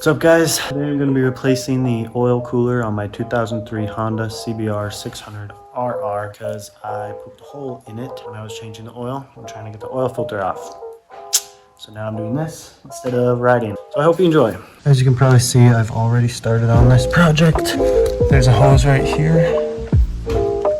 What's up, guys? Today I'm going to be replacing the oil cooler on my 2003 Honda CBR 600RR because I pooped a hole in it when I was changing the oil. I'm trying to get the oil filter off. So now I'm doing this instead of riding. So I hope you enjoy. As you can probably see, I've already started on this project. There's a hose right here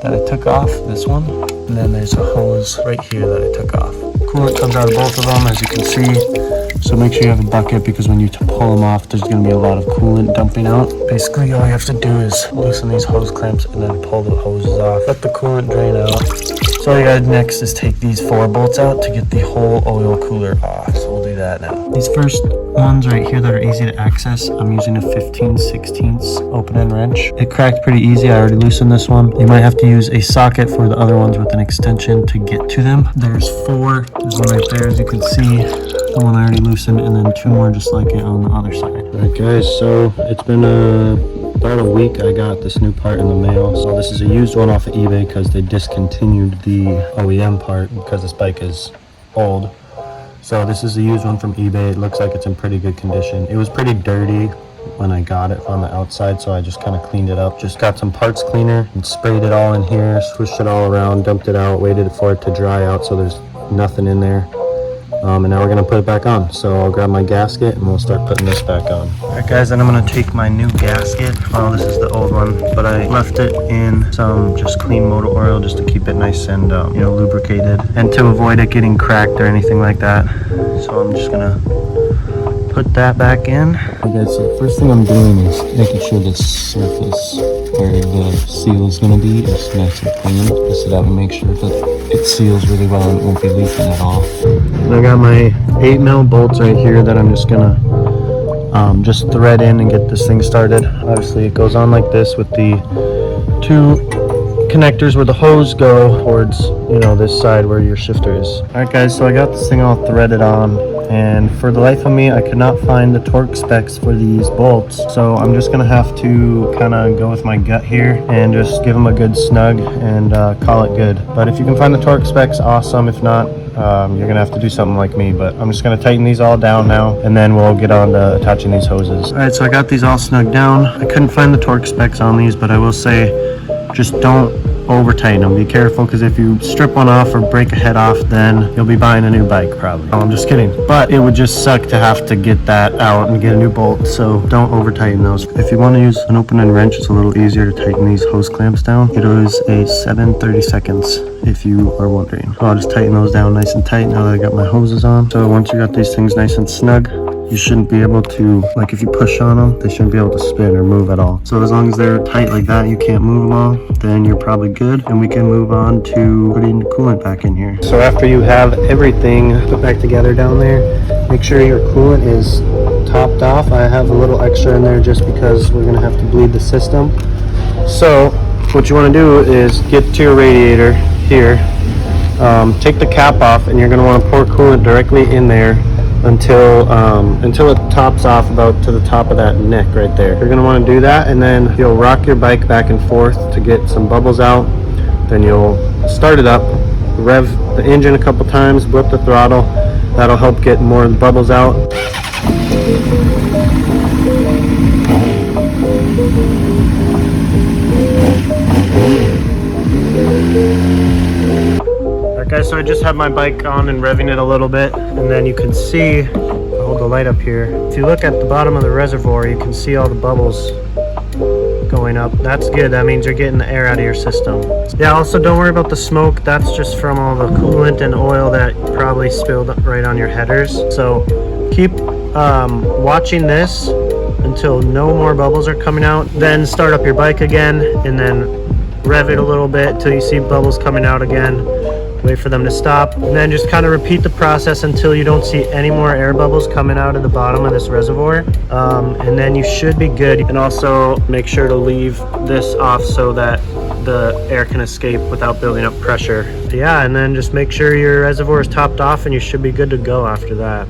that I took off, this one. And then there's a hose right here that I took off. Coolant comes out of both of them, as you can see. So make sure you have a bucket because when you pull them off, there's going to be a lot of coolant dumping out. Basically, all you have to do is loosen these hose clamps and then pull the hoses off. Let the coolant drain out. So all you got next is take these 4 bolts out to get the whole oil cooler off. So we'll do that now. These first ones right here that are easy to access, I'm using a 15/16 open end wrench. It cracked pretty easy. I already loosened this one. You might have to use a socket for the other ones with an extension to get to them. There's 4. There's one right there, as you can see. The one I already loosened, and then 2 more just like it on the other side. Alright guys, so it's been about a week. I got this new part in the mail. So this is a used one off of eBay because they discontinued the OEM part because this bike is old. So this is a used one from eBay. It looks like it's in pretty good condition. It was pretty dirty when I got it on the outside, so I just kind of cleaned it up. Just got some parts cleaner and sprayed it all in here, swished it all around, dumped it out, waited for it to dry out so there's nothing in there. And now we're going to put it back on. So I'll grab my gasket and we'll start putting this back on. Alright guys, then I'm going to take my new gasket. Oh, this is the old one, but I left it in some just clean motor oil just to keep it nice and lubricated and to avoid it getting cracked or anything like that. So I'm just going to put that back in. Okay guys, so the first thing I'm doing is making sure the surface where the seal is going to be is nice and clean. Twist it out and make sure that it seals really well and it won't be leaking at all. And I got my 8mm bolts right here that I'm just gonna just thread in and get this thing started. Obviously it goes on like this with the 2 connectors where the hose go towards this side where your shifter is. Alright guys, so I got this thing all threaded on, and for the life of me I could not find the torque specs for these bolts, so I'm just gonna have to kind of go with my gut here and just give them a good snug and call it good. But if you can find the torque specs, awesome. If not, you're gonna have to do something like me. But I'm just gonna tighten these all down now and then we'll get on to attaching these hoses. Alright, so I got these all snugged down. I couldn't find the torque specs on these, but I will say just don't over tighten them. Be careful, because if you strip one off or break a head off, then you'll be buying a new bike probably. Oh, I'm just kidding, but it would just suck to have to get that out and get a new bolt, so don't over tighten those. If you want to use an open end wrench, it's a little easier to tighten these hose clamps down. It is a 7/32 if you are wondering. So I'll just tighten those down nice and tight now that I got my hoses on. So once you got these things nice and snug, you shouldn't be able to, like if you push on them, they shouldn't be able to spin or move at all. So as long as they're tight like that, you can't move them all, then you're probably good. And we can move on to putting the coolant back in here. So after you have everything put back together down there, make sure your coolant is topped off. I have a little extra in there just because we're gonna have to bleed the system. So what you wanna do is get to your radiator here, take the cap off, and you're gonna wanna pour coolant directly in there until it tops off about to the top of that neck right there. You're going to want to do that, and then you'll rock your bike back and forth to get some bubbles out. Then you'll start it up, rev the engine a couple times, whip the throttle. That'll help get more bubbles out. Guys, so I just have my bike on and revving it a little bit, and then you can see, I'll hold the light up here. If you look at the bottom of the reservoir, you can see all the bubbles going up. That's good. That means you're getting the air out of your system. Yeah, also don't worry about the smoke. That's just from all the coolant and oil that probably spilled right on your headers. So keep watching this until no more bubbles are coming out. Then start up your bike again and then rev it a little bit till you see bubbles coming out again. Wait for them to stop, and then just kind of repeat the process until you don't see any more air bubbles coming out of the bottom of this reservoir, and then you should be good. And also make sure to leave this off so that the air can escape without building up pressure. Yeah, and then just make sure your reservoir is topped off and you should be good to go after that.